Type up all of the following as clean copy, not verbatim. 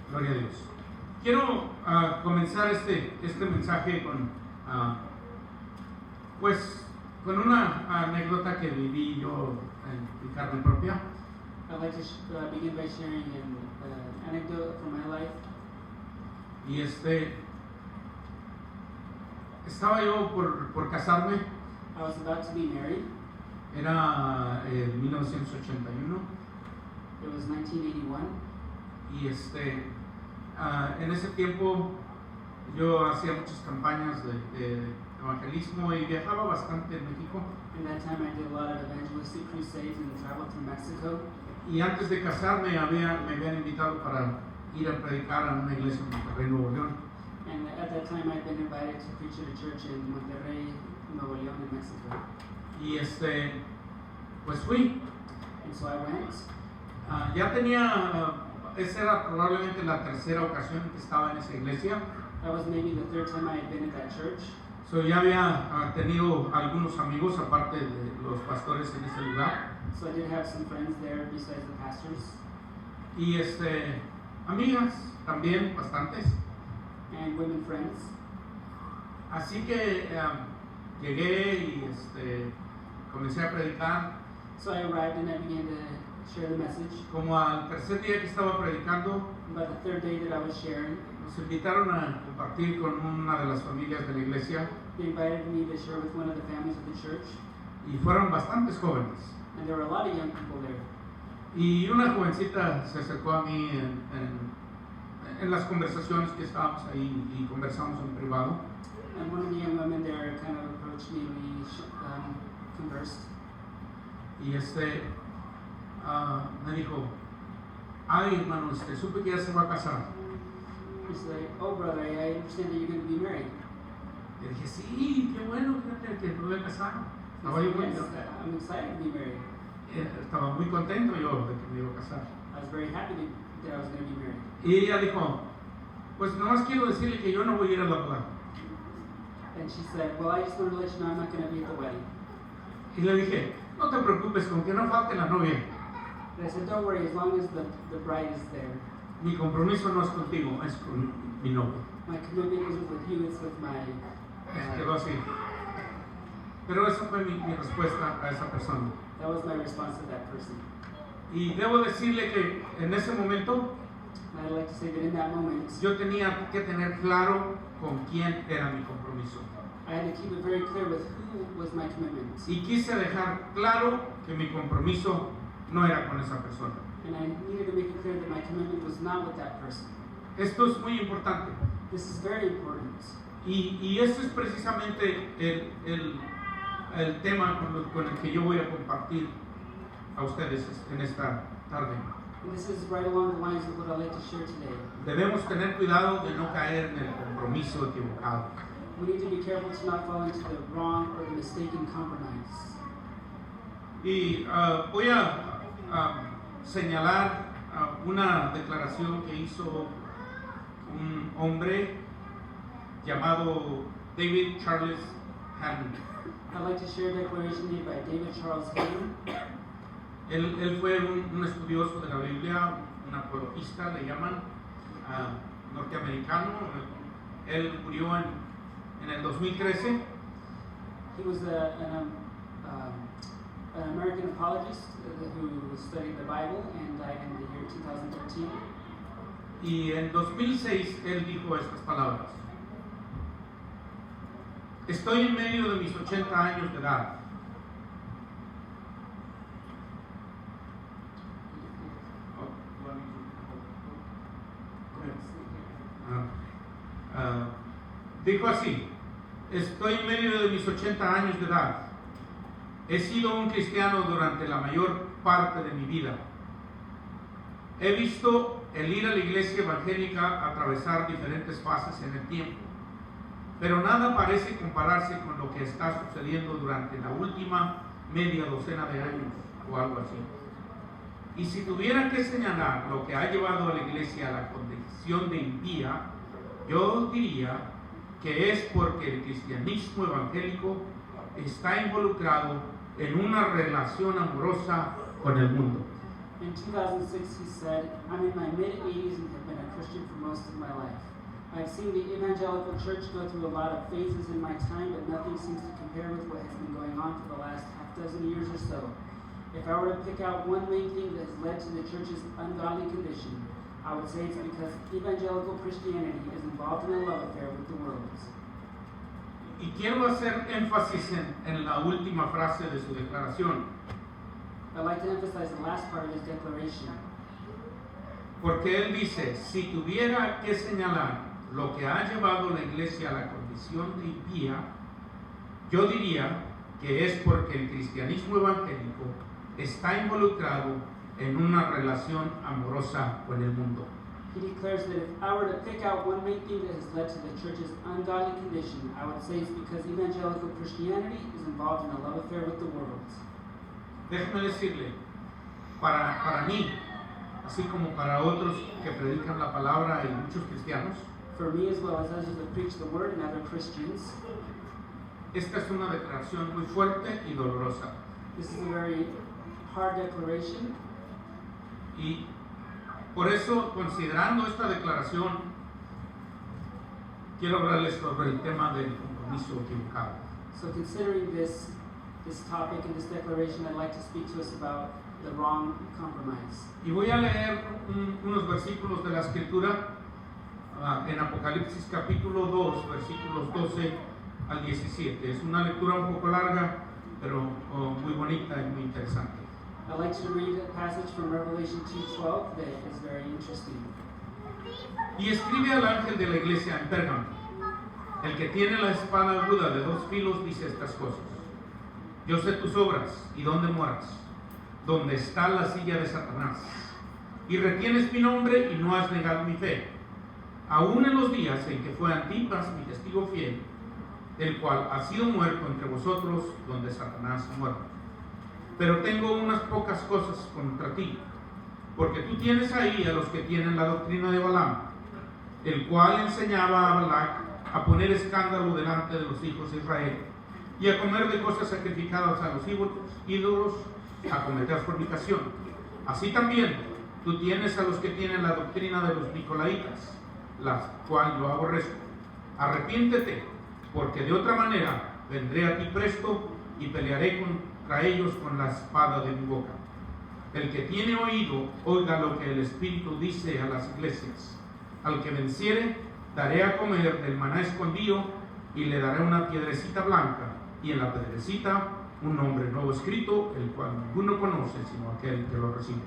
Gloria a Dios. Quiero comenzar este mensaje con una anécdota que viví yo en carne propia. I'd like to begin by sharing an anecdote from my life. Y estaba yo por casarme. I was about to be married. Era 1981. It was 1981. Y en ese tiempo yo hacía muchas campañas de evangelismo y viajaba bastante en México. In that time I did a lot of evangelistic crusades and traveled through Mexico. Y antes de casarme me habían invitado para ir a predicar a una iglesia en Monterrey, Nuevo León. And at that time I'd been invited to preach at a church in Monterrey, Nuevo León, in Mexico. Y pues fui. And so I went. Ya tenía, esa era probablemente la tercera ocasión que estaba en esa iglesia. That was maybe the third time I had been at that church. So ya había tenido algunos amigos aparte de los pastores en ese lugar. So I did have some friends there besides the pastors. Y amigas también bastantes. And women friends. Así que llegué y comencé a predicar. So I arrived and I began to share the message. Como al tercer día que estaba predicando, About the third day that I was sharing, nos invitaron a compartir con una de las familias de la iglesia. they invited me to share with one of the families of the church. Y fueron bastantes jóvenes. And there were a lot of young people there. Y una jovencita se acercó a mí en las conversaciones que estábamos ahí y conversamos en privado. And one of the young women there kind of approached me and we conversed. Y me dijo, ay hermano, supe que ya se va a casar. He's like, oh brother, I understand that you're going to be married. Y dije, sí, qué bueno, fíjate que me voy a casar. Estaba yo Yes, I'm excited to be married. Estaba muy contento yo de que me iba a casar. I was very happy that I was going to be married. Y ella dijo, pues nomás quiero decirle que yo no voy a ir a la boda. And she said, well, I just wanted to let you know I'm not going to be at the wedding. Y le dije, no te preocupes, con que no falte la novia. And I said, don't worry, as long as the bride is there. Mi compromiso no es contigo, es con mi novio. My commitment isn't with you, it's with my... Quedó así. Pero esa fue mi respuesta a esa persona. That was my response to that person. Y debo decirle que en ese momento And I'd like to say that in that moment, yo tenía que tener claro con quién era mi compromiso. I had to keep it very clear with who was my commitment. Y quise dejar claro que mi compromiso no era con esa persona. And I needed to make it clear that my commitment was not with that person. Esto es muy importante. This is very important. Y eso es precisamente el tema con el que yo voy a compartir a ustedes en esta tarde. And this is right along the lines of what I'd like to share today. Debemos tener cuidado de no caer en el compromiso equivocado. We need to be careful to not fall into the wrong or the mistaken compromise. Y voy a señalar una declaración que hizo un hombre llamado David Charles Hammond. I'd like to share a declaration made by David Charles Hammond. Él fue un estudioso de la Biblia, un apologista, le llaman, norteamericano. Él murió en el 2013. He was an American apologist who studied the Bible and died in the year 2013. Y en 2006 él dijo estas palabras: estoy en medio de mis 80 años de edad. Dijo así: estoy en medio de mis 80 años de edad. He sido un cristiano durante la mayor parte de mi vida. He visto el ir a la iglesia evangélica atravesar diferentes fases en el tiempo, pero nada parece compararse con lo que está sucediendo durante la última media docena de años o algo así. Y si tuviera que señalar lo que ha llevado a la iglesia a la condición de impía, yo diría que es porque el cristianismo evangélico está involucrado en una relación amorosa con el mundo. In 2006, he said, I'm in my mid-80s and have been a Christian for most of my life. I've seen the evangelical church go through a lot of phases in my time, but nothing seems to compare with what has been going on for the last half dozen years or so. If I were to pick out one main thing that has led to the church's ungodly condition, I would say it's because evangelical Christianity is involved in a love affair with the world. Y quiero hacer énfasis en la última frase de su declaración, I'd like to emphasize the last part of his declaration. porque él dice, si tuviera que señalar lo que ha llevado la iglesia a la condición de impía, yo diría que es porque el cristianismo evangélico está involucrado en una relación amorosa con el mundo. He declares that if I were to pick out one main thing that has led to the church's ungodly condition, I would say it's because evangelical Christianity is involved in a love affair with the world. Déjeme decirle, para mí, así como para otros que predican la palabra y muchos cristianos, For me, as well as others that preach the word and other Christians, esta es una declaración muy fuerte y dolorosa. this is a very hard declaration. Y por eso, considerando esta declaración, quiero hablarles sobre el tema del compromiso equivocado. So considering this topic and this declaration, I'd like to speak to us about the wrong compromise. Y voy a leer unos versículos de la Escritura en Apocalipsis capítulo 2, versículos 12 al 17. Es una lectura un poco larga, pero muy bonita y muy interesante. I'd like to read a passage from Revelation 2:12 that is very interesting. Y escribe al ángel de la iglesia en Pérgamo: el que tiene la espada aguda de 2 filos dice estas cosas: yo sé tus obras y dónde moras, donde está la silla de Satanás, y retienes mi nombre y no has negado mi fe, aún en los días en que fue Antipas mi testigo fiel, el cual ha sido muerto entre vosotros, donde Satanás ha muerto. Pero tengo unas pocas cosas contra ti, porque tú tienes ahí a los que tienen la doctrina de Balaam, el cual enseñaba a Balac a poner escándalo delante de los hijos de Israel, y a comer de cosas sacrificadas a los ídolos, a cometer fornicación. Así también tú tienes a los que tienen la doctrina de los nicolaitas, la cual yo aborrezco. Arrepiéntete, porque de otra manera vendré a ti presto y pelearé contra ellos con la espada de mi boca. El que tiene oído, oiga lo que el Espíritu dice a las iglesias. Al que venciere, daré a comer del maná escondido, y le daré una piedrecita blanca, y en la piedrecita un nombre nuevo escrito, el cual ninguno conoce sino aquel que lo recibe.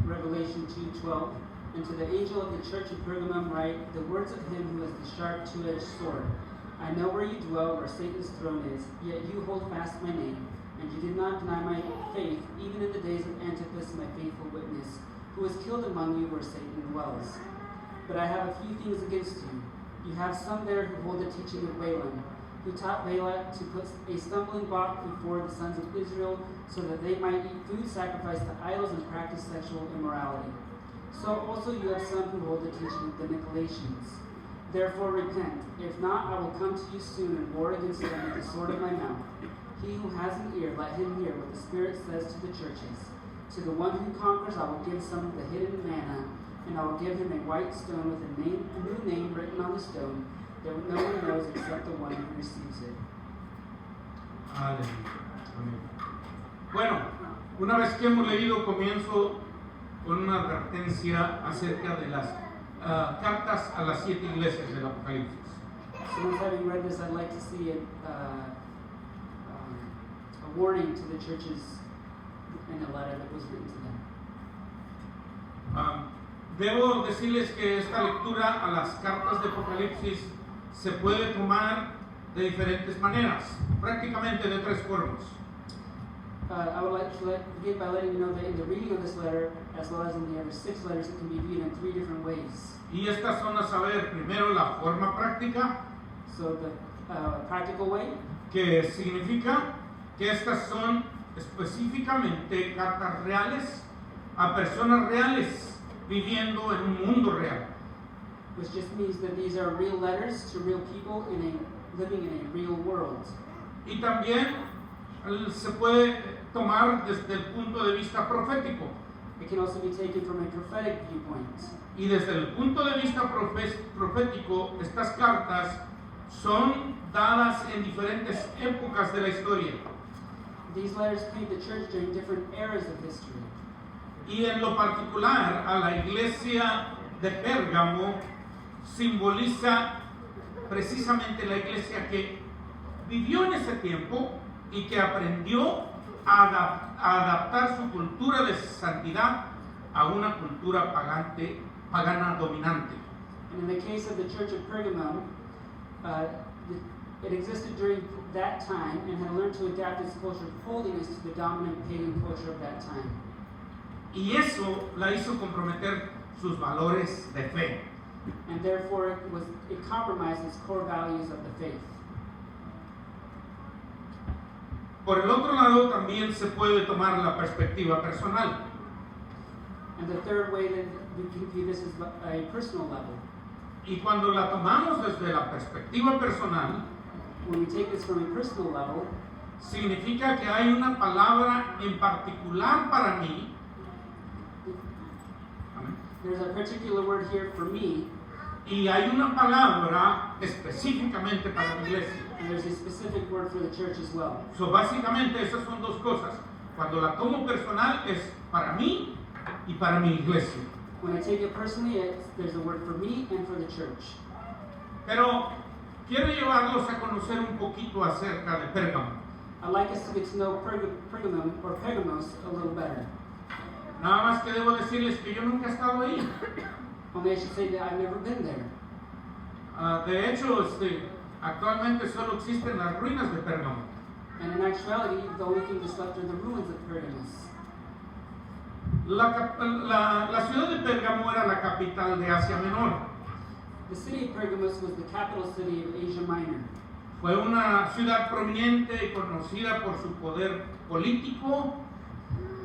Revelation 2:12. And to the angel of the church of Pergamum write, the words of him who has the sharp two-edged sword. I know where you dwell, where Satan's throne is, yet you hold fast my name, and you did not deny my faith, even in the days of Antipas, my faithful witness, who was killed among you where Satan dwells. But I have a few things against you. You have some there who hold the teaching of Balaam, who taught Balak to put a stumbling block before the sons of Israel, so that they might eat food sacrificed to idols and practice sexual immorality. So also you have some who hold the teaching of the Nicolaitans. Therefore repent. If not, I will come to you soon and war against them with the sword of my mouth. He who has an ear, let him hear what the Spirit says to the churches. To the one who conquers, I will give some of the hidden manna, and I will give him a white stone with a new name written on the stone, that no one knows except the one who receives it. Aleluya. Amén. Bueno, una vez que hemos leído, comienzo con una advertencia acerca de las cartas a las 7 iglesias del Apocalipsis. So once having read this, I'd like to see a warning to the churches in a letter that was written to them. Debo decirles que esta lectura a las cartas de Apocalipsis se puede tomar de diferentes maneras, prácticamente de 3 formas. I would like to begin by letting you know that in the reading of this letter, as well as in the other 6 letters, it can be viewed in 3 different ways. Y estas son a saber, primero, la forma práctica, So the practical way, que significa que estas son específicamente cartas reales a personas reales viviendo en un mundo real. which just means that these are real letters to real people living in a real world. Y también se puede tomar desde el punto de vista profético, It can also be taken from a prophetic viewpoint. Y desde el punto de vista profético, estas cartas son dadas en diferentes épocas de la historia. These letters paint the church during different eras of history. Y en lo particular, a la iglesia de Pérgamo simboliza precisamente la iglesia que vivió en ese tiempo y que aprendió a adaptar su cultura de santidad a una cultura pagana dominante. And in the case of the church of Pergamum, it existed during that time and had learned to adapt its culture of holiness to the dominant pagan culture of that time. Y eso la hizo comprometer sus valores de fe. And therefore it compromised its core values of the faith. Por el otro lado, también se puede tomar la perspectiva personal. And the third way that we can view this is a personal level. Y cuando la tomamos desde la perspectiva personal, When we take this from a personal level, significa que hay una palabra en particular para mí. Amén. there's a particular word here for me, Y hay una palabra específicamente para la iglesia. and there's a specific word for the church as well. So, básicamente esas son dos cosas. Cuando la tomo personal es para mí y para mi iglesia. When I take it personally, there's a word for me and for the church. Pero quiero llevarlos a conocer un poquito acerca de Pérgamo. I'd like us to get to know Pergamum or Pergamos a little better. Nada más que debo decirles que yo nunca he estado ahí. Only I should say that I've never been there. De hecho, actualmente solo existen las ruinas de Pérgamo. And in actuality, the only thing that's left are the ruins of Pergamos. La ciudad de Pérgamo era la capital de Asia Menor. The city of Pergamos was the capital city of Asia Minor. Fue una ciudad prominente y conocida por su poder político,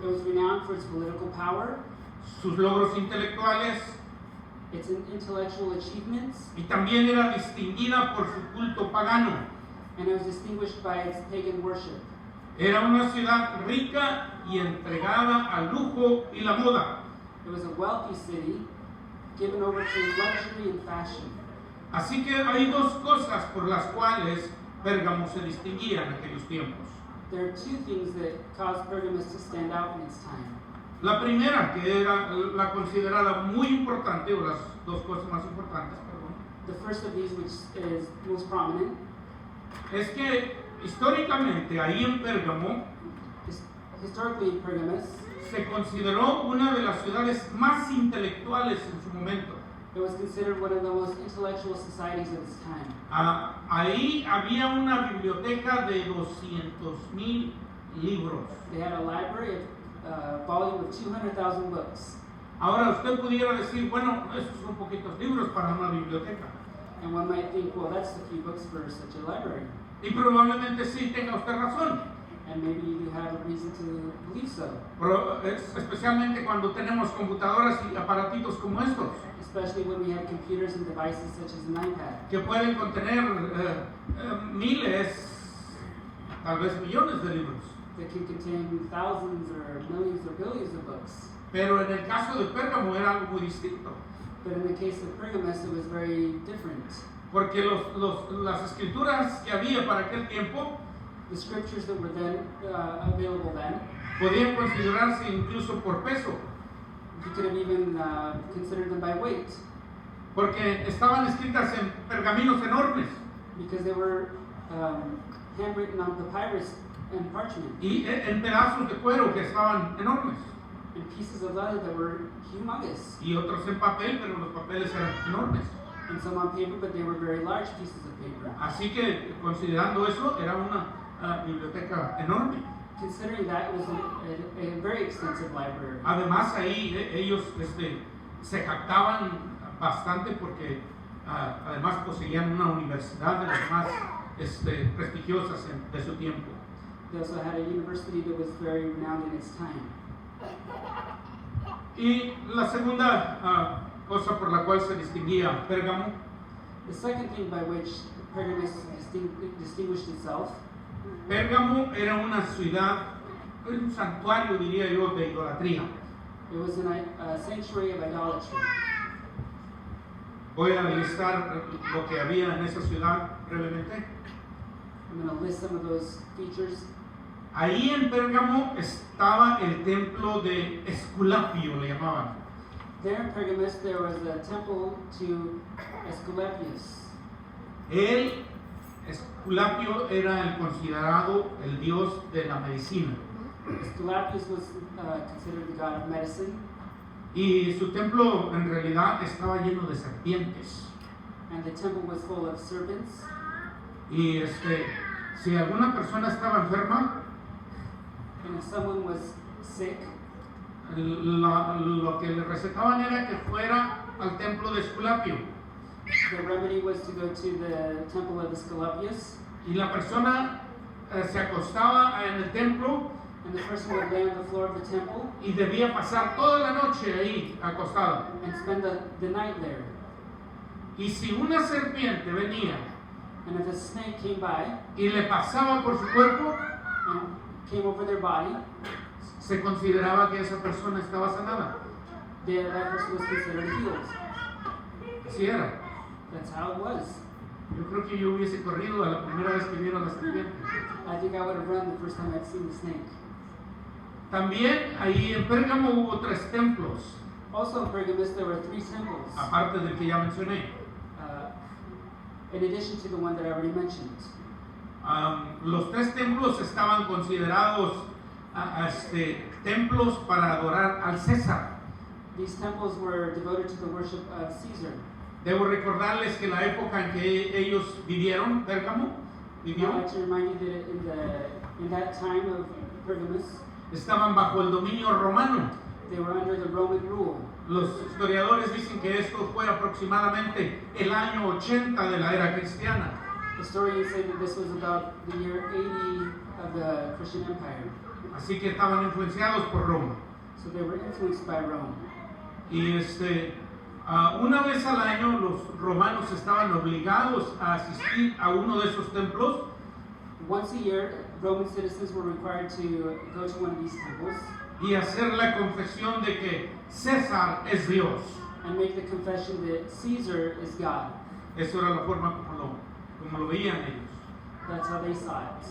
It was renowned for its political power, sus logros intelectuales, its intellectual achievements, y también era distinguida por su culto pagano. and it was distinguished by its pagan worship. Era una ciudad rica y entregada al lujo y la moda. It was a wealthy city, given over to luxury and fashion. Así que hay dos cosas por las cuales Pérgamo se distinguía en aquellos tiempos. There are two things that caused Pergamos to stand out in its time. La primera, que era la considerada muy importante, o las dos cosas más importantes, perdón, The first of these, which is most prominent, es que históricamente ahí en Pérgamo historically in Pergamos, se consideró una de las ciudades más intelectuales en su momento. it was considered one of the most intellectual societies of its time. Ahí había una biblioteca de 200,000 libros. They had a library, a volume of 200,000 books. Ahora usted pudiera decir, bueno, esos son poquitos libros para una biblioteca. And one might think, well, that's a few books for such a library. Y probablemente sí tenga usted razón. And maybe you have a reason to believe so. Especialmente cuando tenemos computadoras y aparatitos como estos, Especially when we have computers and devices such as an iPad, que pueden contener miles, tal vez millones de libros. that can contain thousands or millions or billions of books. Pero en el caso de Pérgamo era algo muy distinto, But in the case of Pergamos, it was very different. porque las escrituras que había para aquel tiempo The scriptures that were then available then, podían considerarse incluso por peso, you could have even considered them by weight, porque estaban escritas en pergaminos enormes because they were handwritten on papyrus and parchment, y en pedazos de cuero que estaban enormes, and pieces of leather that were humongous, y otros en papel, pero los papeles eran enormes. and some on paper, but they were very large pieces of paper. Así que, considerando eso, era una biblioteca enorme. Considering that, it was a very extensive library. Además, ahí ellos se jactaban bastante porque además poseían una universidad de las más prestigiosas de su tiempo. They also had a university that was very renowned in its time. Y la segunda cosa por la cual se distinguía Pérgamo The second thing by which Pergamos distinguished itself, Pérgamo era una ciudad, un santuario, diría yo, de idolatría. It was a sanctuary of idolatry. Voy a listar lo que había en esa ciudad brevemente. I'm going to list some of those features. Ahí en Pérgamo estaba el templo de Esculapio, le llamaban. There in Pergamus, there was a temple to Asclepius. Él, Esculapio, era el considerado el dios de la medicina. Asclepius was considered the god of medicine, Y su templo en realidad estaba lleno de serpientes. and the temple was full of serpents. Y si alguna persona estaba enferma, And if someone was sick, lo que le recetaban era que fuera al templo de Esculapio. the remedy was to go to the temple of Asclepius, Y la persona se acostaba en el templo and the person would lay on the floor of the temple y debía pasar toda la noche ahí acostada. and spend the night there. Y si una serpiente venía And if a snake came by y le pasaba por su cuerpo, and came over their body, se consideraba que esa persona estaba sanada. that person was considered healed. Así era. That's how it was. Yo creo que yo hubiese corrido a la primera vez que vieron la serpiente. I think I would have run the first time I'd seen the snake. También ahí en Pérgamo hubo 3 templos, Also in Pergamus, there were 3 temples, aparte del que ya mencioné. in addition to the one that I already mentioned. Los 3 templos estaban considerados templos para adorar al César. These temples were devoted to the worship of Caesar. Debo recordarles que la época en que ellos vivieron, Pérgamo, I'd vivió, like to remind you that in that time of Pergamus, estaban bajo el dominio romano. they were under the Roman rule. Los historiadores dicen que esto fue aproximadamente el año 80 de la era cristiana. Historians say that this was about the year 80 of the Christian Empire. Así que estaban influenciados por Roma. So they were influenced by Rome. Y una vez al año los romanos estaban obligados a asistir a uno de esos templos Once a year, Roman citizens were required to go to one of these temples y hacer la confesión de que César es Dios. and make the confession that Caesar is God. Eso era la forma como lo veían ellos. That's how they saw it.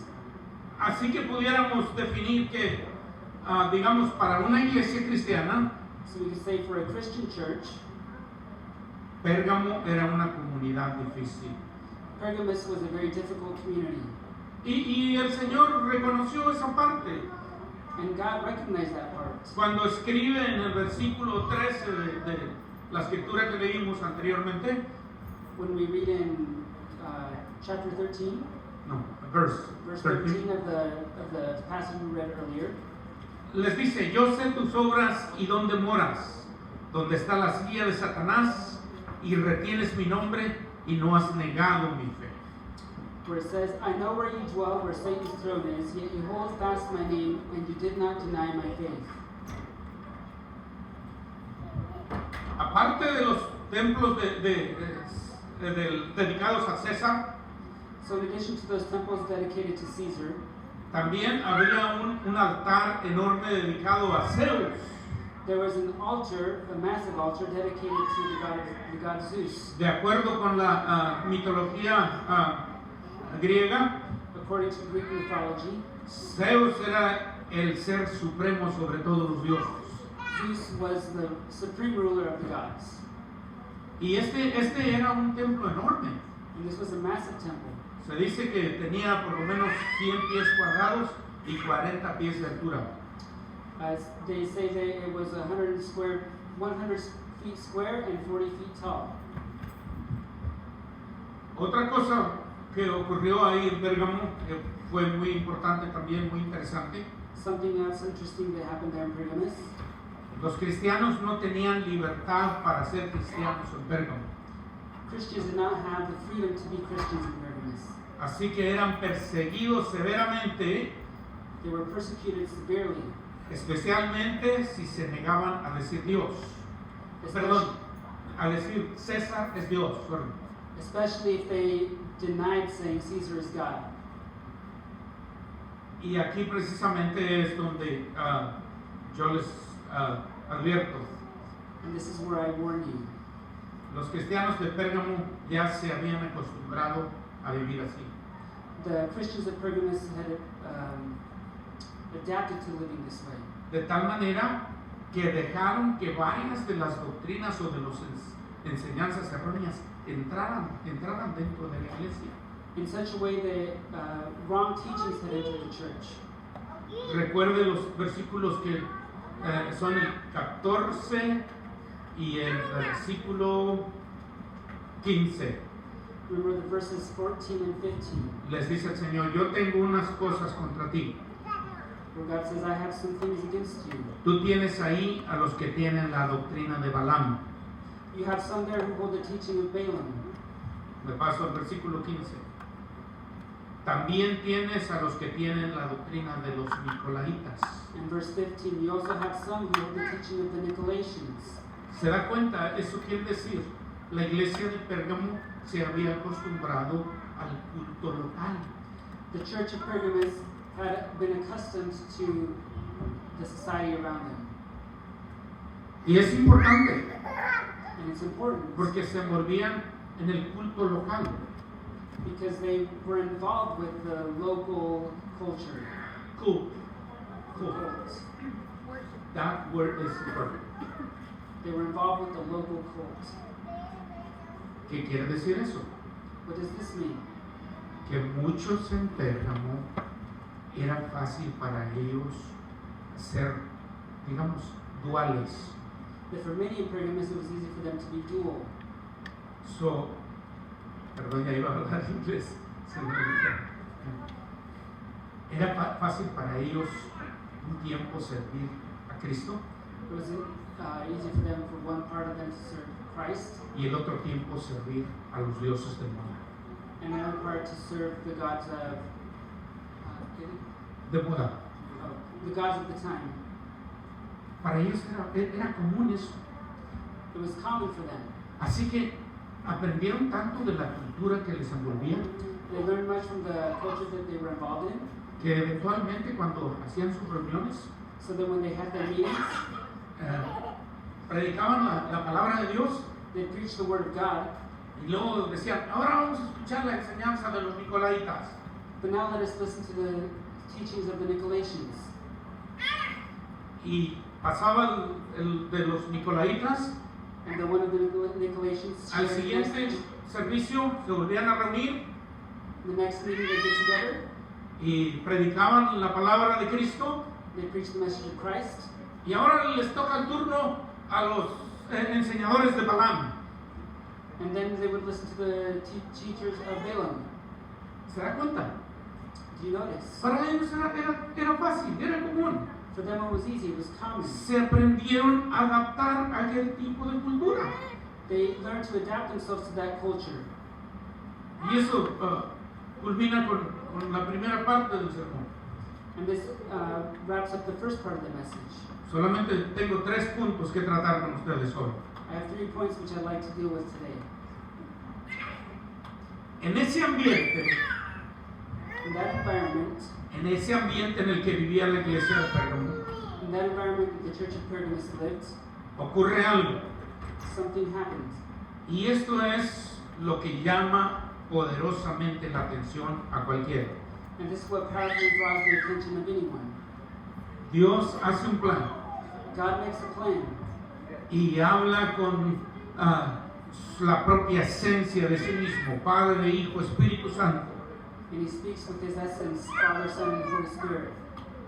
Así que pudiéramos definir que, digamos, para una iglesia cristiana, So we could say for a Christian church, Pérgamo era una comunidad difícil. Pergamus was a very difficult community. Y el Señor reconoció esa parte. And God recognized that part. Cuando escribe en el versículo 13 de la escritura que leímos anteriormente, When we read in chapter 13, no, verse verse 13, 13 of the passage we read earlier, les dice, yo sé tus obras y dónde moras, donde está la silla de Satanás y retienes mi nombre y no has negado mi fe. where it says, I know where you dwell, where Satan's throne is, yet you hold fast my name, and you did not deny my faith. Aparte de los templos dedicados a César, So in addition to those temples dedicated to Caesar, también había un altar enorme dedicado a Zeus. there was an altar, a massive altar, dedicated to the god Zeus. De acuerdo con la mitología griega, According to Greek mythology, Zeus era el ser supremo sobre todos los dioses. Zeus was the supreme ruler of the gods. Y este era un templo enorme. And this was a massive temple. Se dice que tenía por lo menos 100 pies cuadrados y 40 pies de altura. They say that it was 100 feet square and 40 feet tall. Otra cosa que ocurrió ahí en Pérgamo, que fue muy importante también, muy interesante, Something else interesting that happened there in Pergamus. los cristianos no tenían libertad para ser cristianos en Pérgamo. Christians did not have the freedom to be Christians in Pergamus. Así que eran perseguidos severamente, They were persecuted severely, especialmente si se negaban a decir Dios. Perdón, a decir César es Dios. Perdón. especially if they denied saying Caesar is God. Y aquí precisamente es donde yo les advierto, and this is where I warn you. los cristianos de Pérgamo ya se habían acostumbrado a vivir así. The Christians of Pergamos had adapted to living this way. De tal manera que dejaron que varias de las doctrinas o de las enseñanzas erróneas entraran dentro de la iglesia. In such a way that wrong teachings had entered the church. Recuerde los versículos que son el 14 y el versículo 15. Remember the verses 14 and 15, Les dice el Señor, yo tengo unas cosas contra ti. where God says, I have some things against you. Tú tienes ahí a los que tienen la doctrina de Balaam. You have some there who hold the teaching of Balaam. Me paso al versículo 15. También tienes a los que tienen la doctrina de los Nicolaitas. In verse 15, you also have some who hold the teaching of the Nicolaitans. ¿Se da cuenta? Eso quiere decir, la iglesia de Pérgamo se había acostumbrado al culto local. The church of Pergamos had been accustomed to the society around them. Y es importante, And it's important porque se envolvían en el culto local. because they were involved with the local culture. Cult. Cult. Cult. That word is perfect. They were involved with the local cult. ¿Qué quiere decir eso? What does this mean? Que muchos en Pérgamo era fácil para ellos ser, digamos, duales. That for many in Pergamos it was easy for them to be dual. So, perdón, ya iba a hablar inglés. Se me olvidó. Era fácil para ellos un tiempo servir a Cristo It was easy for them, for one part of them to serve Christ, y el otro tiempo servir a los dioses del mundo. and another part to serve the gods of De moda. the gods of the time. Para ellos era común eso. It was common for them. Así que aprendieron tanto de la cultura que les envolvía They learned much from the culture that they were involved in, que eventualmente cuando hacían sus reuniones so that when they had their meetings, predicaban la palabra de Dios they preached the word of God. y luego decían, ahora vamos a escuchar la enseñanza de los Nicolaitas. But now let us listen to the teachings of the Nicolaitans. Y pasaba el de los Nicolaitas, And the one of the Nicolaitans al shared siguiente message. servicio se volvían a reunir The next meeting they get together, y predicaban la palabra de Cristo. they preach the message of Christ. Y ahora les toca el turno a los enseñadores de Balaam. And then they would listen to the teachers of Balaam. ¿Se da cuenta? Do you notice? Para ellos era fácil, era común. For them it was easy, it was common. Se aprendieron a adaptar a aquel tipo de cultura. They learned to adapt themselves to that culture. Y eso culmina con la primera parte del sermón. And this wraps up the first part of the message. Solamente tengo 3 puntos que tratar con ustedes hoy. I have 3 points which I'd like to deal with today. En ese ambiente, In that environment, en el que vivía la iglesia de Pérgamo, in that environment that the church of Pergamos lived, ocurre algo. something happened. Y esto es lo que llama poderosamente la atención a cualquiera. And this is what powerfully draws the attention of anyone. Dios hace un plan God makes a plan, y habla con la propia esencia de sí mismo, Padre, Hijo, Espíritu Santo. and He speaks with His essence, Father, Son, and Holy Spirit.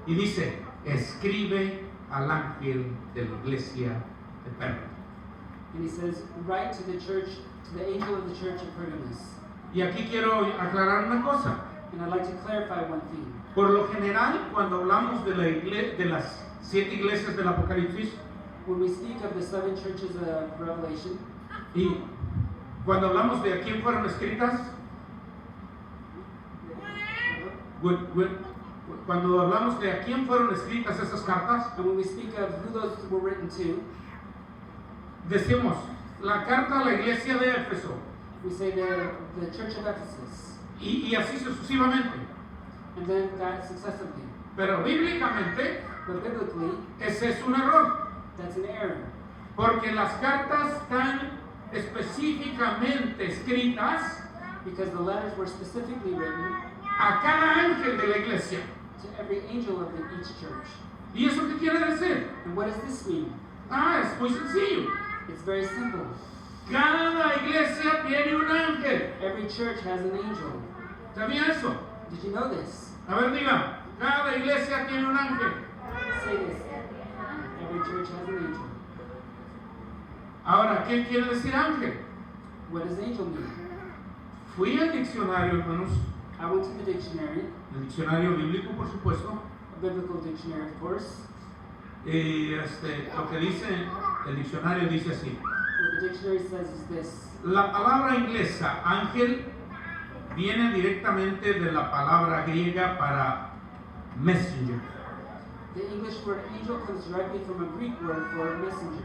Y dice, escribe al ángel de la iglesia de Pérgamo. And He says, write to the church, to the angel of the church of Pergamos. Y aquí quiero aclarar una cosa. And I'd like to clarify one thing. Por lo general, cuando hablamos de las 7 iglesias del Apocalipsis, When we speak of the 7 churches of Revelation, y cuando hablamos de a quién fueron escritas, cuando hablamos de a quién fueron escritas esas cartas, and when we speak of who those were written to, decimos la carta a la iglesia de Éfeso, we say the church of Ephesus, y así sucesivamente. and then that successively. Pero bíblicamente, But biblically, ese es un error. That's an error. Porque las cartas están específicamente escritas Because the letters were specifically written a cada ángel de la iglesia. to every angel of each church. ¿Y eso qué quiere decir? And what does this mean? Es muy sencillo. It's very simple. Cada iglesia tiene un ángel. Every church has an angel. ¿Sabía eso? Did you know this? A ver, diga. Cada iglesia tiene un ángel. Say this. Every church has an angel. Ahora, ¿qué quiere decir ángel? What does angel mean? Fui al diccionario, hermanos. I went to the dictionary, El diccionario bíblico, por supuesto. a biblical dictionary, of course. Y lo que dice el diccionario dice así. What the dictionary says is this. La palabra inglesa ángel viene directamente de la palabra griega para messenger. The English word angel comes directly from a Greek word for messenger.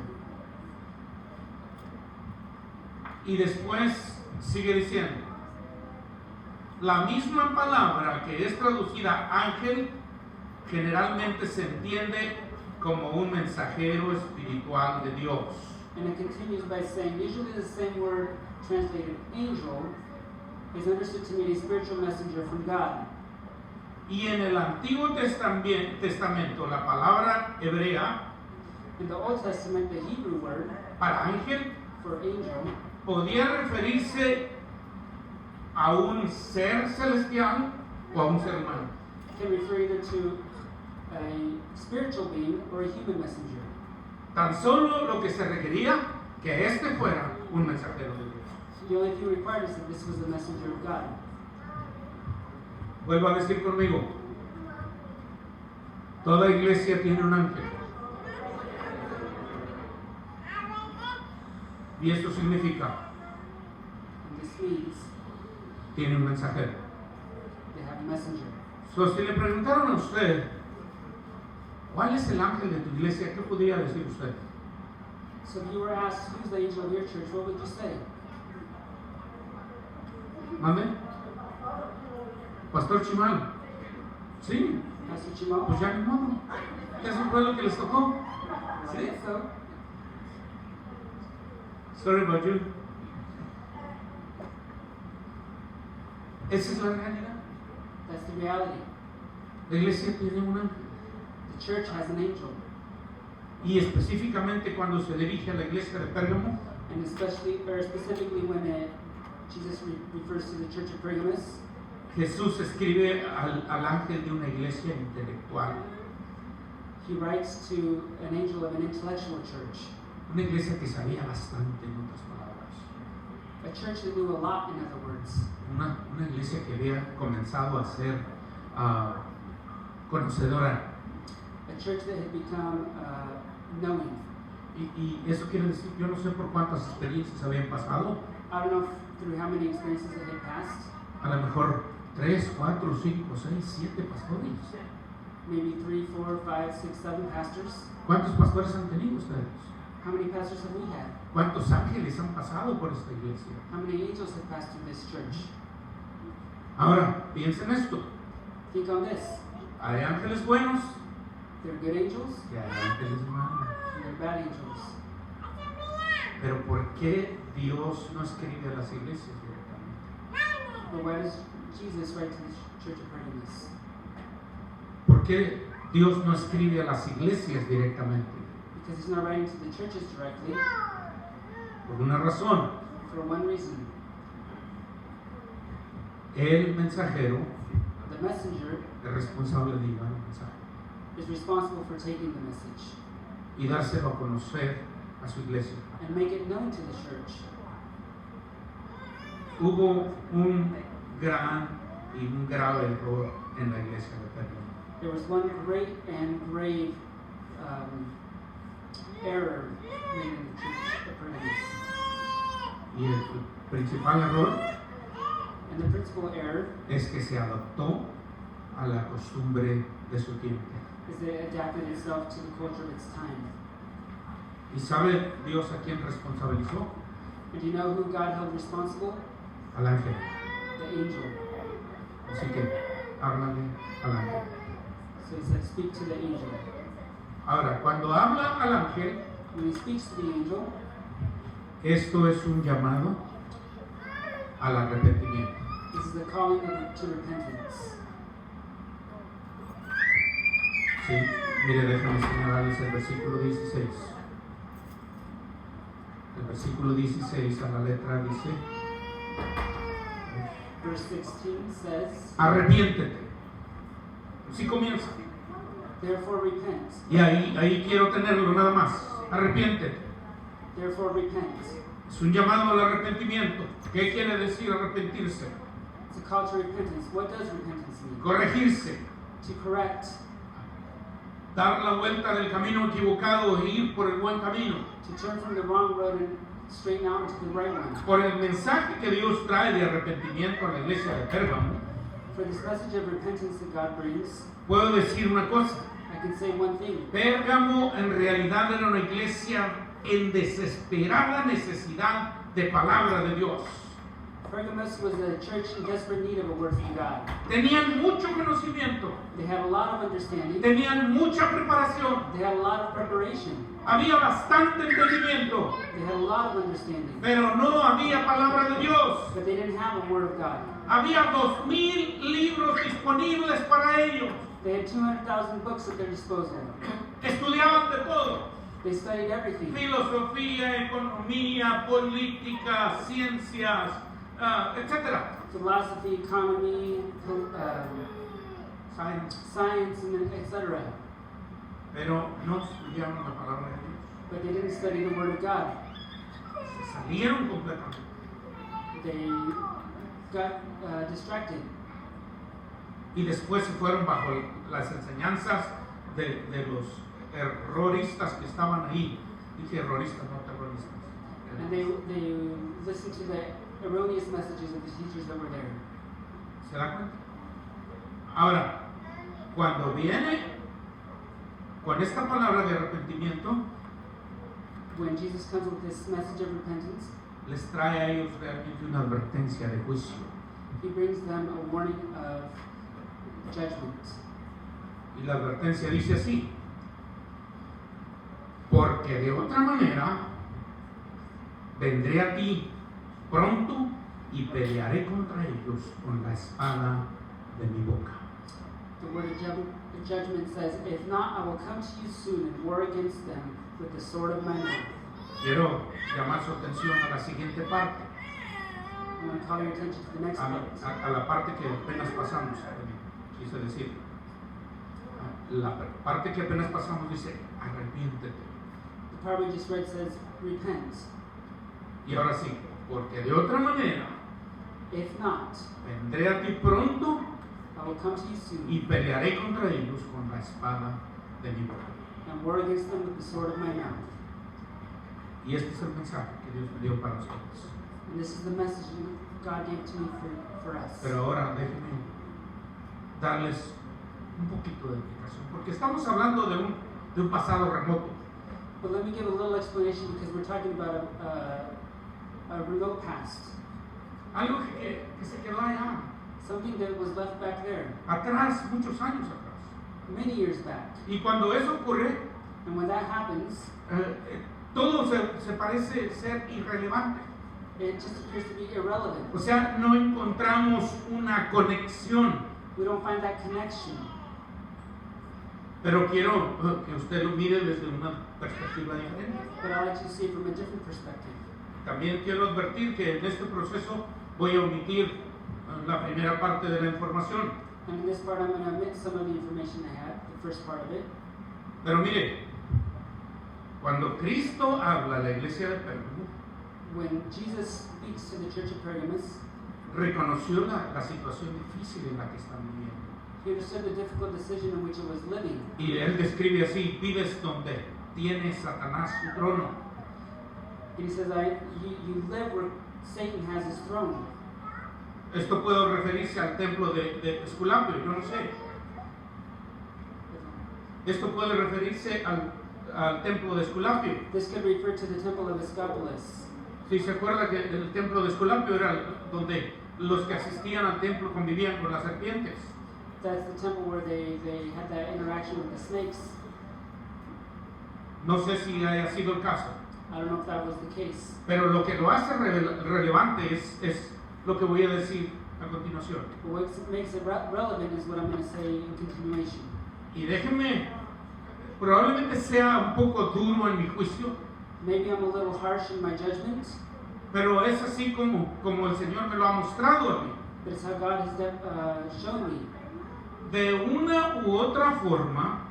Y después sigue diciendo, la misma palabra que es traducida ángel generalmente se entiende como un mensajero espiritual de Dios. And it continues by saying, usually the same word translated angel is understood to mean a spiritual messenger from God. Y en el Antiguo Testamento la palabra hebrea In the Old Testament, the Hebrew word para ángel for angel podía referirse a un ser celestial o a un ser humano. can refer either to a spiritual being or a human messenger. Tan solo lo que se requería que este fuera un mensajero de Dios. The only thing required is that this was a messenger of God. Vuelvo a decir conmigo, toda iglesia tiene un ángel. Y eso significa, And this means tiene un mensajero. they have a messenger. So, si le preguntaron a usted, ¿cuál es el ángel de tu iglesia? ¿Qué podría decir usted? So if you were asked, who's the angel of your church, what would you say? ¿Mande? Pastor Chimal. Sí, Pastor Chimal? pues ya ni modo. Eso fue lo que les tocó. I think so. Sorry about you. Esa es la realidad. That's the reality. La iglesia tiene un ángel. The church has an angel. Y específicamente cuando se dirige a la iglesia de Pérgamo, And specifically when Jesus refers to the church of Pergamos, Jesús escribe al ángel de una iglesia intelectual. he writes to an angel of an intellectual church. Una iglesia que sabía bastante, en otras palabras. A church that knew a lot, in other words. Una iglesia que había comenzado a ser conocedora. A church that had become knowing. Y eso quiere decir, yo no sé por cuántas experiencias habían pasado. I don't know through how many experiences it had passed. A lo mejor 3, 4, 5, 6, 7 pastores. Maybe 3, 4, 5, 6, 7 pastors. ¿Cuántos pastores han tenido ustedes? How many pastors have we had? ¿Cuántos ángeles han pasado por esta iglesia? How many angels have passed through this church? Ahora, piensen esto. Think on this. Hay ángeles buenos They're good angels y hay ángeles malos. and they're bad angels. Pero ¿por qué Dios no escribe a las iglesias directamente? But why does Jesus write to the church of Pergamos? ¿Por qué Dios no escribe a las iglesias directamente? Because he's not writing to the churches directly Por una razón. for one reason. El mensajero The messenger es responsable de llevar el mensaje is responsible for taking the message y dárselo a conocer a su iglesia. and make it known to the church. Hubo un gran y un grave error en la iglesia de Pérgamo. There was one great and grave error made in the church of Pergamos. Y el principal error And the principal error es que se adaptó a la costumbre de su tiempo. is that it adapted itself to the culture of its time. ¿Y sabe Dios a quién responsabilizó? And do you know who God held responsible? Al ángel. The angel. Así que háblale al ángel. So he said, speak to the angel. Ahora, cuando habla al ángel, when he speaks to the angel, esto es un llamado al arrepentimiento. this is the calling to repentance. Sí, mire, déjame señalarles el versículo 16. El versículo 16 a la letra dice: Verse 16 says, arrepiéntete. Así comienza. therefore repent. Y ahí quiero tenerlo nada más. Arrepiéntete. Therefore repent. Es un llamado al arrepentimiento. ¿Qué quiere decir arrepentirse? It's a call to repentance. What does repentance mean? Corregirse. To correct, Dar la vuelta del camino equivocado e ir por el buen camino. to turn from the wrong road and straighten out into the right one. Por el mensaje que Dios trae de arrepentimiento a la iglesia de Pérgamo, For this message of repentance that God brings, puedo decir una cosa. I can say one thing. Pérgamo en realidad era una iglesia en desesperada necesidad de palabra de Dios. Pergamos was a church in desperate need of a word from God. Tenían mucho conocimiento, They had a lot of understanding. tenían mucha preparación, They had a lot of preparation. había bastante entendimiento, They had a lot of understanding. pero no había palabra de Dios. But they didn't have a word of God. Había 2000 libros disponibles para ellos. They had 200,000 books at their disposal. Estudiaban de todo: They studied everything. filosofía, economía, política, ciencias, etc. Philosophy, economy, Science. science, and etc. Pero no estudiaban la palabra de Dios. But they didn't study the word of God. Se salieron completamente. They got distracted. Y después se fueron bajo las enseñanzas de los terroristas que estaban ahí. Dije terroristas, no terroristas. And they listened to the erroneous messages of the teachers that were there. ¿Se da cuenta? Ahora, cuando viene con esta palabra de arrepentimiento, When Jesus comes with this message of repentance, les trae a ellos realmente una advertencia de juicio. he brings them a warning of judgment. Y la advertencia dice así: porque de otra manera vendré a ti pronto y pelearé contra ellos con la espada de mi boca. The word of judgment says, if not, I will come to you soon and war against them with the sword of my mouth. Quiero llamar su atención a la siguiente parte, I want to call your attention to the next part. a la parte que apenas pasamos, quise decir. La parte que apenas pasamos dice: arrepiéntete. The part we just read says, repent. Y ahora sí, porque de otra manera If not, vendré a ti pronto I will come to you soon y pelearé contra ellos con la espada de mi boca. and war against them with the sword of my mouth. Y este es el mensaje que Dios me dio para ustedes. And this is the message God gave to me for us. Pero ahora déjenme darles un poquito de explicación, porque estamos hablando de un pasado remoto. But let me give a little explanation because we're talking about a remote past. Algo que se quedó allá, Something that was left back there atrás, muchos años atrás. many years back. Y cuando eso ocurre, And when that happens, todo se parece ser irrelevante. it just appears to be irrelevant. O sea, no encontramos una conexión. We don't find that connection. Pero quiero que usted lo mire desde una perspectiva diferente. But I like to see it from a different perspective. También quiero advertir que en este proceso voy a omitir la primera parte de la información. And in this part, I'm going to omit some of the information I had, the first part of it. Pero mire, cuando Cristo habla a la iglesia de Pérgamo, When Jesus speaks to the church of Pergamos, reconoció la situación difícil en la que están viviendo. he understood the difficult decision in which it was living. Y él describe así: vives donde tiene Satanás su trono. And he says, you live where Satan has his throne. Esto puede referirse al templo de Esculapio, yo no sé. Esto puede referirse al templo de Esculapio. This could refer to the temple of Esculapius. Si se acuerda que el templo de Esculapio era donde los que asistían al templo convivían con las serpientes. That's the temple where they had that interaction with the snakes. No sé si haya sido el caso. I don't know if that was the case. Pero lo que lo hace relevante es lo que voy a decir a continuación. But what makes it relevant is what I'm going to say in continuation. Y déjenme, probablemente sea un poco duro en mi juicio, Maybe I'm a little harsh in my judgment, pero es así como el Señor me lo ha mostrado a mí. but it's how God has shown me. De una u otra forma,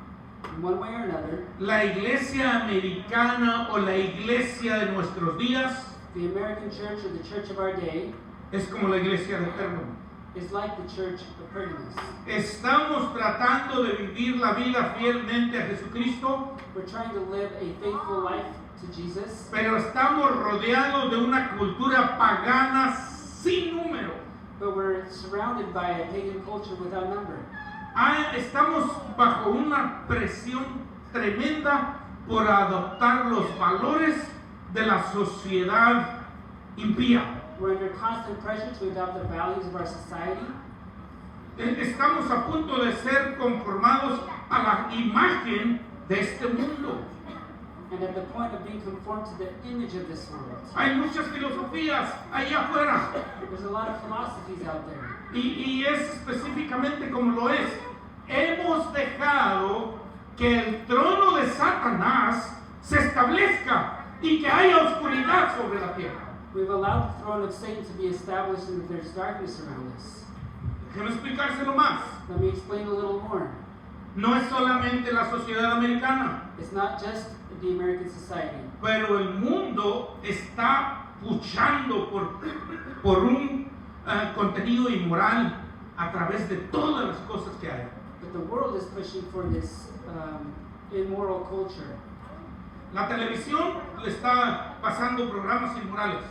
In one way or another, la iglesia americana o la iglesia de nuestros días the American church or the church of our day es como la iglesia de Pérgamo. is like the church of Pergamos. Estamos tratando de vivir la vida fielmente a Jesucristo, We're trying to live a faithful life to Jesus, pero estamos rodeados de una cultura pagana sin número. but we're surrounded by a pagan culture without number. Estamos bajo una presión tremenda por adoptar los valores de la sociedad impía. We're under constant pressure to adopt the values of our society. Estamos a punto de ser conformados a la imagen de este mundo. And at the point of being conformed to the image of this world. Hay muchas filosofías allá afuera There's a lot of philosophies out there. y es específicamente como lo es. Hemos dejado que el trono de Satanás se establezca y que haya oscuridad sobre la tierra. We've allowed the throne of Satan to be established and that there's darkness around us. Déjeme explicárselo más. Let me explain a little more. No es solamente la sociedad americana, It's not just the American society, pero el mundo está luchando por un contenido inmoral a través de todas las cosas que hay. but the world is pushing for this immoral culture. La televisión le está pasando programas inmorales,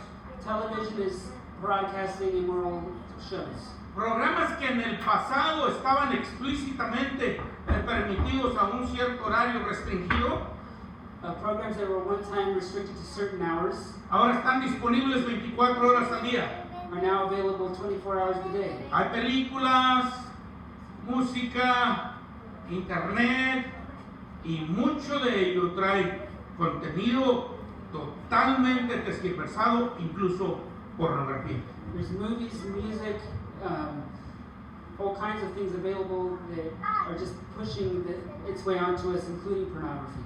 Television is broadcasting immoral shows. programas que en el pasado estaban explícitamente permitidos a un cierto horario restringido, Programs that were one time restricted to certain hours ahora están disponibles 24 horas al día. are now available 24 hours a day. Hay películas, música, internet y mucho de ello trae contenido totalmente tergiversado, incluso pornografía. There's movies, music, all kinds of things available that are just pushing its way onto us, including pornography.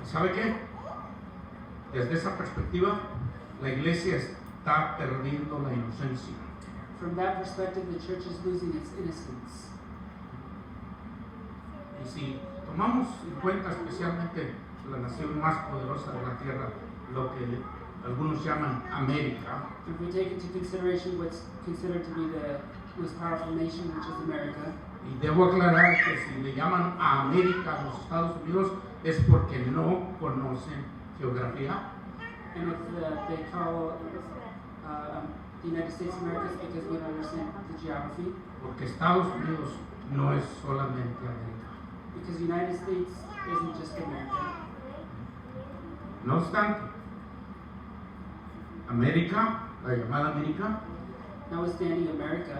¿Sabe qué? Desde esa perspectiva, la iglesia está perdiendo la inocencia. From that perspective, the church is losing its innocence. Y si tomamos en cuenta especialmente la nación más poderosa de la tierra, lo que algunos llaman América, If we take into consideration what's considered to be the most powerful nation, which is America, y debo aclarar que si le llaman a América a los Estados Unidos es porque no conocen geografía, and if they call the United States America, it's because we don't understand the geography. porque Estados Unidos no es solamente América. Because the United States isn't just America. No obstante, América, la llamada América, Notwithstanding, America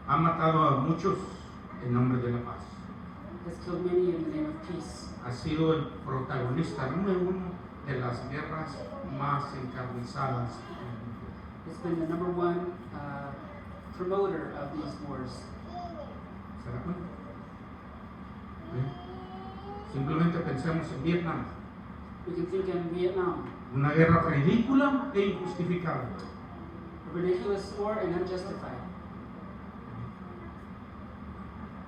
ha matado a muchos en nombre de la paz. has killed many in the name of peace. Ha sido el protagonista número uno de las guerras más encarnizadas. It's been the number one promoter of these wars. ¿Se da cuenta? ¿Sí? Simplemente pensemos en Vietnam, We can think in Vietnam, una guerra ridícula e injustificada. a ridiculous war and unjustified.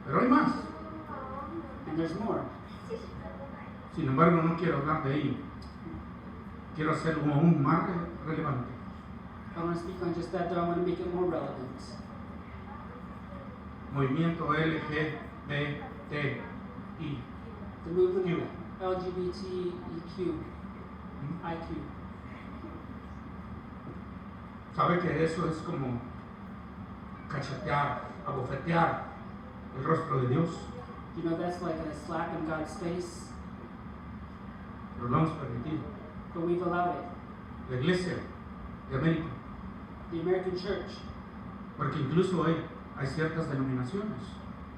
Pero hay más. And there's more. Sin embargo, no quiero hablar de ello. Quiero hacerlo aún más relevante. I don't want to speak on just that, though. I want to make it more relevant. Movimiento LGBTI. The movement Q. of LGBTEQ, IQ. ¿Sabe que eso es como cachetear, abofetear el rostro de Dios? You know, that's like a slap in God's face, Pero lo hemos permitido. but we've allowed it. La iglesia de América. The American church, Porque incluso hay ciertas denominaciones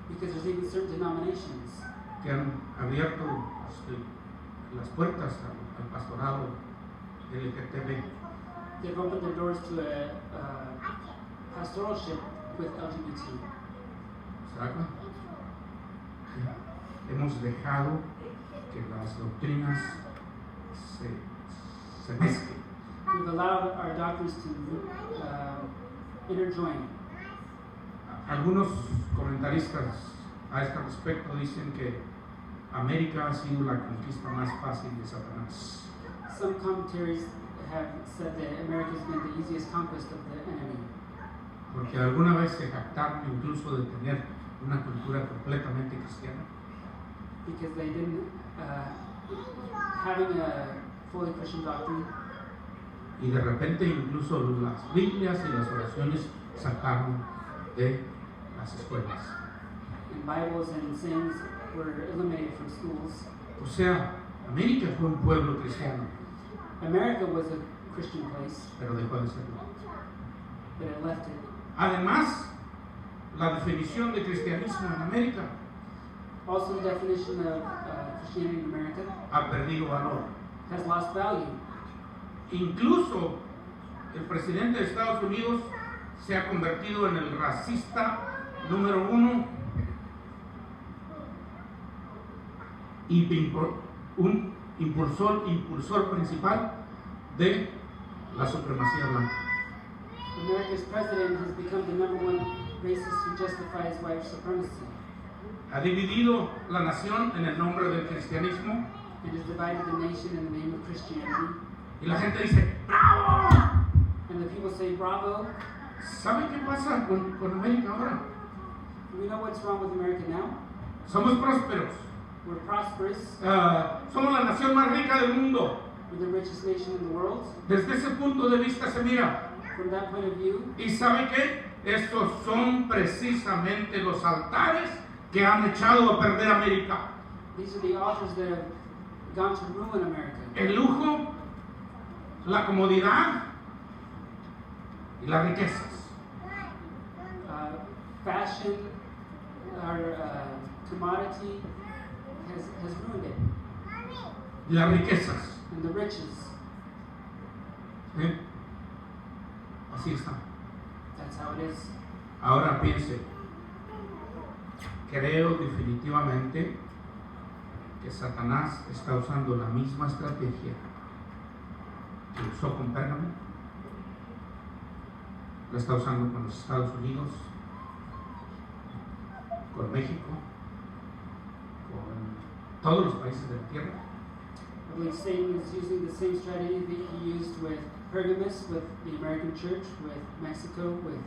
because there's even certain denominations que han abierto las puertas al pastorado LGTB. They've opened their doors to a pastoralship with LGBT. ¿Se da cuenta? Hemos dejado que las doctrinas se mezclen. We've allowed our doctrines to interjoin. Algunos comentaristas a este respecto dicen que América ha sido la conquista más fácil de Satanás. Some commentaries have said that America has been the easiest conquest of the enemy. Porque alguna vez se jactaron incluso de tener una cultura completamente cristiana. Because they didn't, having a fully Christian doctrine, Y de repente incluso las Biblias y las oraciones sacaron de las escuelas. and Bibles and sayings were eliminated from schools. O sea, América fue un pueblo cristiano, America was a Christian place, pero dejó de serlo. but it left it. Además, la definición de cristianismo en América Also, the definition of Christianity in America ha perdido valor. has lost value. Incluso el presidente de Estados Unidos se ha convertido en el racista número 1 y un impulsor principal de la supremacía blanca. America's president has become the number one racist who justifies white supremacy. Ha dividido la nación en el nombre del cristianismo It has divided the nation in the name of Christianity. y la gente dice, ¡bravo! And the people say, bravo. ¿Sabe qué pasa con América ahora? Do we know what's wrong with America now? Somos prósperos. We're prosperous. Somos la nación más rica del mundo. We're the richest nation in the world. Desde ese punto de vista se mira. From that point of view, ¿Y sabe qué? Estos son precisamente los altares que han echado a perder América. these are the authors that have gone to ruin America. El lujo, la comodidad y las riquezas. Fashion, our commodity has ruined it. Las riquezas. And the riches, ¿Eh? Así está. that's how it is. Ahora piense, creo definitivamente que Satanás está usando la misma estrategia que usó con Pérgamo, la está usando con los Estados Unidos, con México, con todos los países de la tierra. I believe Satan is using the same strategy that he used with Pergamus, with the American church, with Mexico, with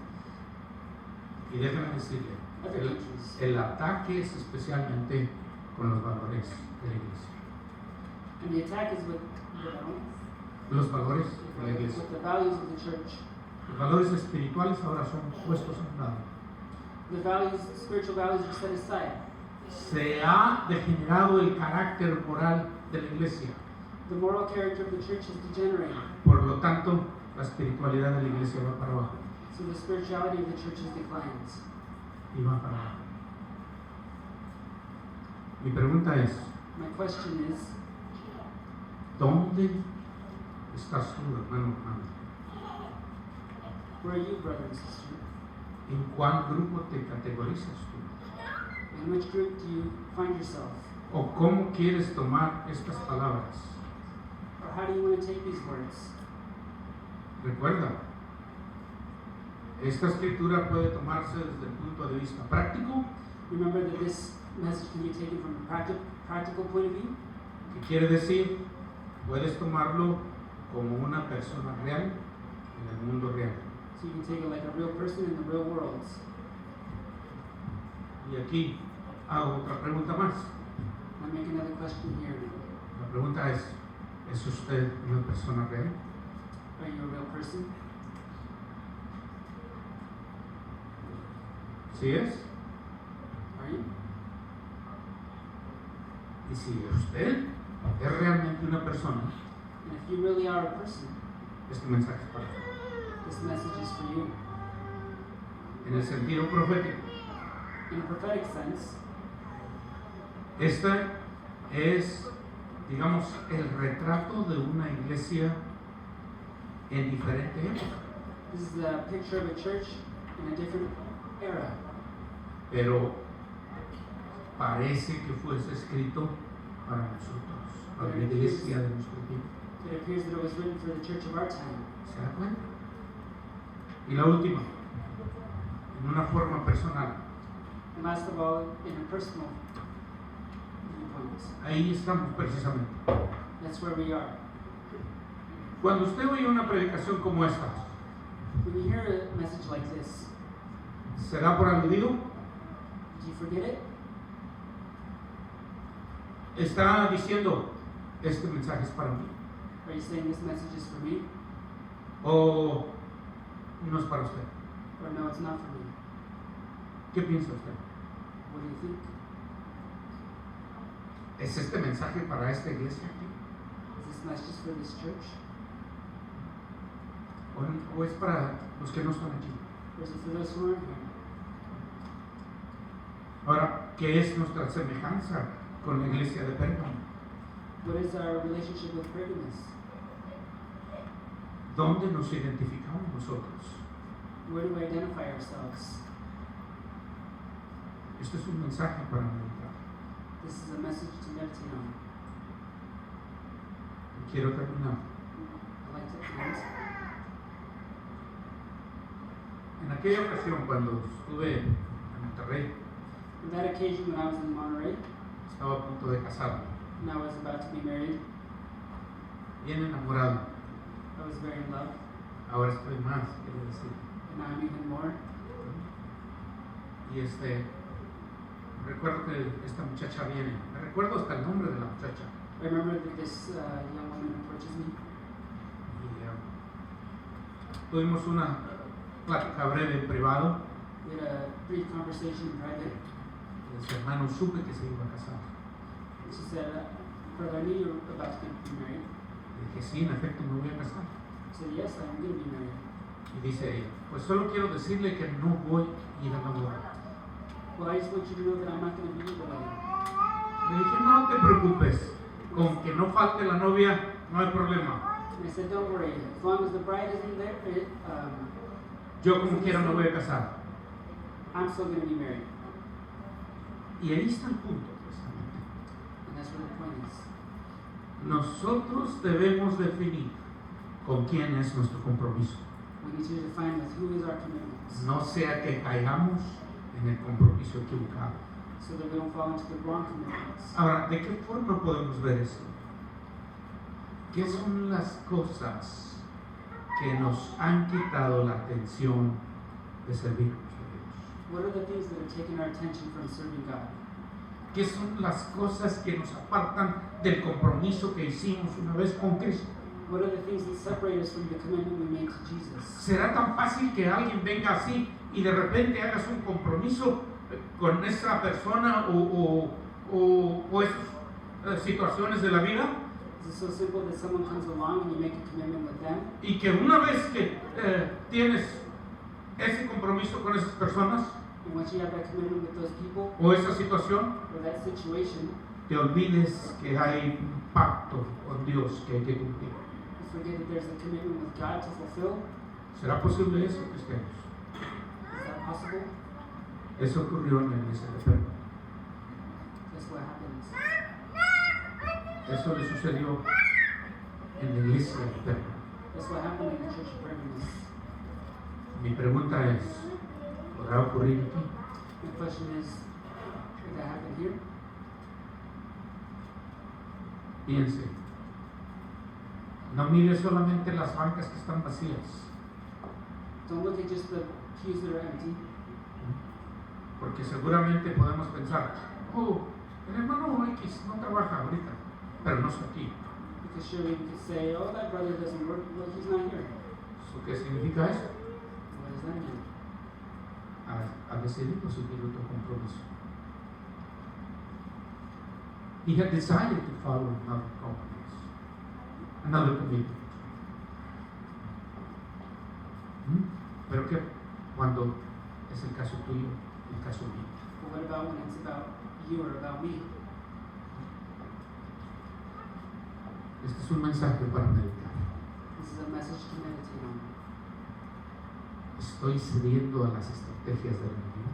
Y déjeme decirle, other countries. el ataque es especialmente con los valores de la iglesia. And the attack is with Los valores de la iglesia. the values of the church. Los valores espirituales ahora son puestos a un lado. The values, spiritual values are set aside. Se ha degenerado el carácter moral de la iglesia. The moral character of the church is degenerating. Por lo tanto, la espiritualidad de la iglesia va para abajo. So the spirituality of the church declines. Y va para abajo. Mi pregunta es, My question is, ¿dónde estás tú, hermano? where are you, brother and sister? ¿En cuál grupo te categorizas tú? In which group do you find yourself? ¿O cómo quieres tomar estas palabras? Or how do you want to take these words? Recuerda, esta escritura puede tomarse desde el punto de vista práctico, Remember that this message can be taken from a practical point of view. que quiere decir, puedes tomarlo como una persona real en el mundo real. So you can take it like a real person in the real world. Y aquí hago otra pregunta más. I make another question here. La pregunta ¿es usted una persona real? Are you a real person? ¿Sí es? Are you? Y si usted es realmente una persona, And if you really are a person, este mensaje es para usted. this message is for you. En el sentido profético, In a prophetic sense, esta es digamos, el retrato de una iglesia en diferente época. This is a picture of a church in a different era. Pero parece que fuese escrito para nosotros, para la iglesia de nuestro tiempo. It appears that it was written for the church of our time. ¿Se da cuenta? Y la última, en una forma personal. And last of all, in a personal viewpoint. Ahí estamos precisamente. That's where we are. Cuando usted oye una predicación como esta, When you hear a message like this, ¿será por aludido? do you forget it? ¿Está diciendo, este mensaje es para mí? Are you saying this message is for me? ¿O no es para usted? Or no, it's not for me? ¿Qué piensa usted? What do you think? ¿Es este mensaje para esta iglesia aquí? Is this message for this church? ¿O es para los que no están aquí? Or is it for those who aren't here? Ahora, ¿qué es nuestra semejanza con la iglesia de Pérgamo? What is our relationship with Pergamos? ¿Dónde nos identificamos nosotros? Where do we identify ourselves? Este es un mensaje para meditar. This is a message to meditate on. Y quiero terminar. I'd like to end. En aquella ocasión, cuando estuve en Monterrey, On that occasion, when I was in Monterey, estaba a punto de casarme, and I was about to be married, bien enamorado. I was very in love, Ahora estoy más, quiero decir. and now I'm even more. Y recuerdo que esta muchacha viene, me recuerdo hasta el nombre de la muchacha. I remember that this young woman approaches me. Y tuvimos una plática breve en privado. We had a brief conversation in private. Y ese hermano supe que se iba a casar. And she said, "Brother, I knew you were about to be married." Y dije, sí, en efecto me voy a casar. I said, "Yes, I'm going to be married." Y dice ella, pues solo quiero decirle que no voy a ir a la boda. Well, I just want you to know that I'm not going to be at the wedding. Le dije, no te preocupes, con que no falte la novia, no hay problema. And I said, "Don't worry, as long as the bride isn't there, Yo como quiera me voy a casar. I'm still going to be married." Y ahí está el punto, precisamente. And that's where the point is. Nosotros debemos definir con quién es nuestro compromiso. We need to define with who is our commitments, No sea que caigamos en el compromiso equivocado. so that we don't fall into the wrong commitments. Ahora, ¿de qué forma podemos ver eso? ¿Qué son las cosas que nos han quitado la atención de servir a Dios? What are the things that have taken our attention from serving God? ¿Qué son las cosas que nos apartan del compromiso que hicimos una vez con Cristo? What are the things that separate us from the commitment we made to Jesus? ¿Será tan fácil que alguien venga así y de repente hagas un compromiso con esa persona o esas situaciones de la vida? Is it so simple that someone comes along and you make a commitment with them, Y que una vez que tienes ese compromiso con esas personas and once you have that commitment with those people o esa situación, or that situation, te olvides que hay un pacto con Dios que hay que cumplir? you forget that there's a commitment with God to fulfill? ¿Será posible eso, cristianos? Is that possible? Eso ocurrió en la iglesia de Pérgamo. That's what happens. Eso le sucedió en la iglesia de Pérgamo. That's what happened in the church of Pergamos. Mi pregunta es, ¿podrá ocurrir aquí? The question is, did that happen here? Piense. No mire solamente las bancas que están vacías, Don't look at just the pews that are empty, porque seguramente podemos pensar, oh, el hermano X no trabaja ahorita, pero no está aquí. because surely we could say, "Oh, that brother doesn't work. Well, he's not here." ¿Eso qué significa eso? What does that mean? Ha decidido seguir otro compromiso. He had decided to follow another compromise, another commitment. Pero que cuando es el caso tuyo, el caso mío. But what about when it's about you or about me? Este es un mensaje para meditar. This is a message to meditate on. ¿Estoy cediendo a las estrategias del enemigo?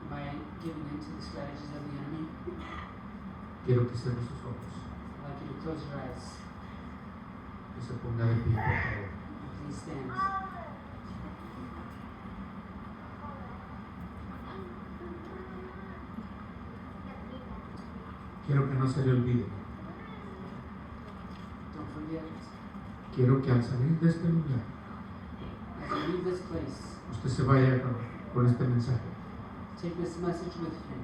Am I giving in to the strategies of the enemy? Quiero que cierre sus ojos, I'd like you to close your eyes. que se ponga de pie, por favor. Please stand. Quiero que no se le olvide. Don't forget, Quiero que al salir de este lugar, as you leave this place, usted se vaya con este mensaje. take this message with you.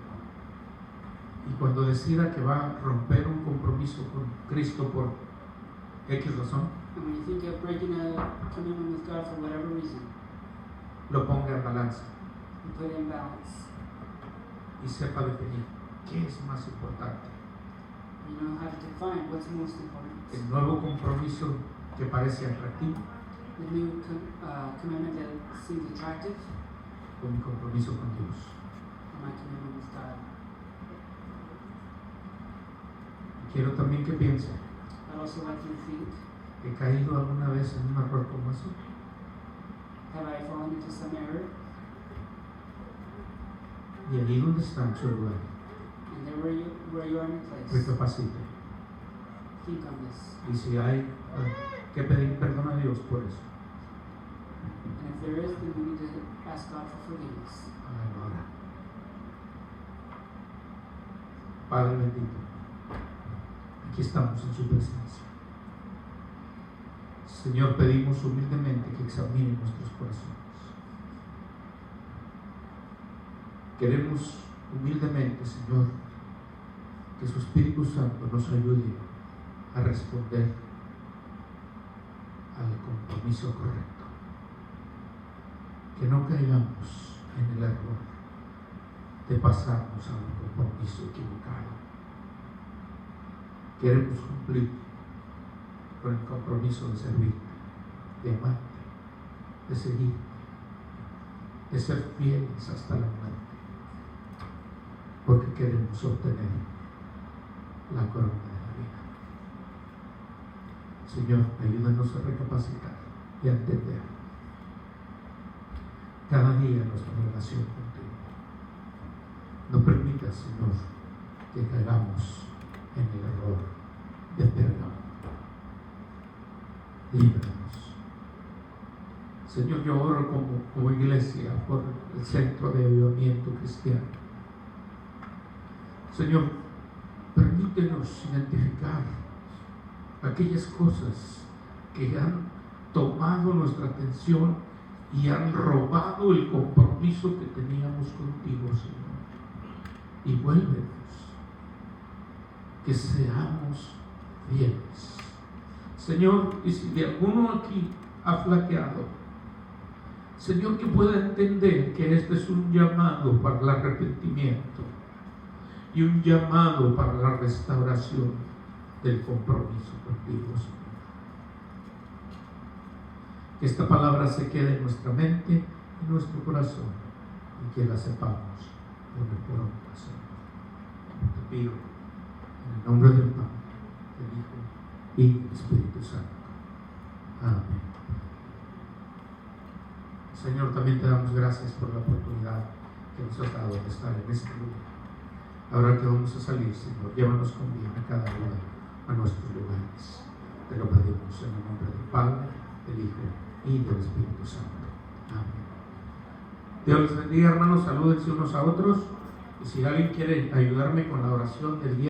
Y cuando decida que va a romper un compromiso con Cristo por X razón, And when you think of breaking a commitment with God for whatever reason, lo ponga en balanza you put it in balance. y sepa definir qué es más importante. You know how to define what's most important. El nuevo compromiso que parece atractivo The new commitment that seems attractive, o mi compromiso con Dios. or my commitment with God. Quiero también que piense, I'd also like you to think, ¿he caído alguna vez en un error como eso? have I fallen into some error? Y ahí donde está en su lugar, And there where you are in your place, recapacite. think on this. Y si hay que pedir perdón a Dios por eso, And if there is, then we need to ask God for forgiveness. hágalo ahora. Padre bendito, aquí estamos en su presencia. Señor, pedimos humildemente que examine nuestros corazones. Queremos humildemente, Señor, que su Espíritu Santo nos ayude a responder al compromiso correcto. Que no caigamos en el error de pasarnos a un compromiso equivocado. Queremos cumplir con el compromiso de servir, de amarte, de seguir, de ser fieles hasta la muerte, porque queremos obtener la corona de la vida. Señor, ayúdanos a recapacitar y a entender cada día nuestra relación contigo. No permitas, Señor, que caigamos en el error de Pérgamo. Líbranos. Señor, yo oro como iglesia por el centro de avivamiento cristiano. Señor, permítenos identificar aquellas cosas que han tomado nuestra atención y han robado el compromiso que teníamos contigo, Señor. Y vuélvenos, que seamos fieles. Señor, y si de alguno aquí ha flaqueado, Señor, que pueda entender que este es un llamado para el arrepentimiento y un llamado para la restauración del compromiso contigo, Señor. Que esta palabra se quede en nuestra mente y en nuestro corazón y que la sepamos poner por obra, Señor. Te pido en el nombre del Padre, del Hijo y del Espíritu Santo. Amén. Señor, también te damos gracias por la oportunidad que nos has dado de estar en este lugar. Ahora que vamos a salir, Señor, llévanos con bien a cada uno a nuestros lugares. Te lo pedimos en el nombre del Padre, del Hijo y del Espíritu Santo. Amén. Dios les bendiga, hermanos. Salúdense unos a otros. Y si alguien quiere ayudarme con la oración del día,